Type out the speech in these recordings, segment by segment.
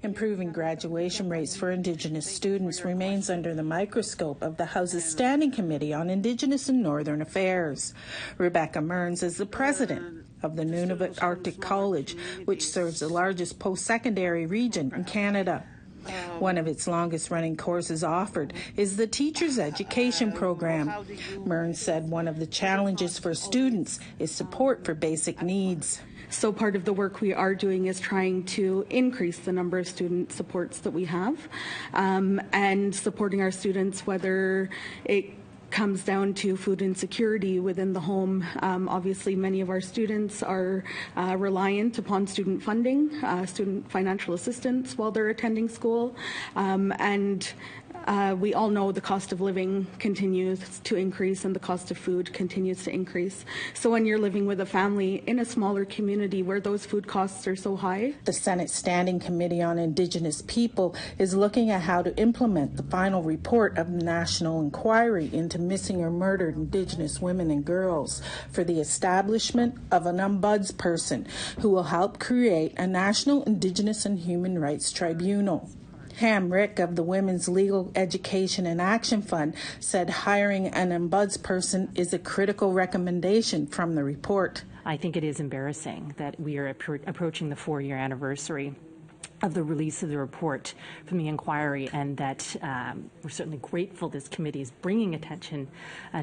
Improving graduation rates for Indigenous students remains under the microscope of the House's Standing Committee on Indigenous and Northern Affairs. Rebecca Mearns is the president of the Nunavut Arctic College, which serves the largest post-secondary region in Canada. One of its longest-running courses offered is the Teacher's Education Program. Mearns said one of the challenges for students is support for basic needs. So part of the work we are doing is trying to increase the number of student supports that we have, and supporting our students, whether it comes down to food insecurity within the home. Obviously, many of our students are reliant upon student funding, student financial assistance while they're attending school, and we all know the cost of living continues to increase and the cost of food continues to increase. So when you're living with a family in a smaller community where those food costs are so high. The Senate Standing Committee on Indigenous People is looking at how to implement the final report of the National Inquiry into Missing or Murdered Indigenous Women and Girls for the establishment of an ombudsperson who will help create a National Indigenous and Human Rights Tribunal. Ham Rick of the Women's Legal Education and Action Fund said hiring an ombudsperson is a critical recommendation from the report. I think it is embarrassing that we are approaching the 4-year anniversary of the release of the report from the inquiry, and that we're certainly grateful this committee is bringing attention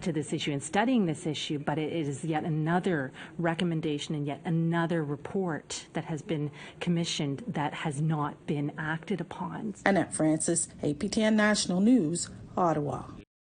to this issue and studying this issue, but it is yet another recommendation and yet another report that has been commissioned that has not been acted upon. Annette Francis, APTN National News, Ottawa.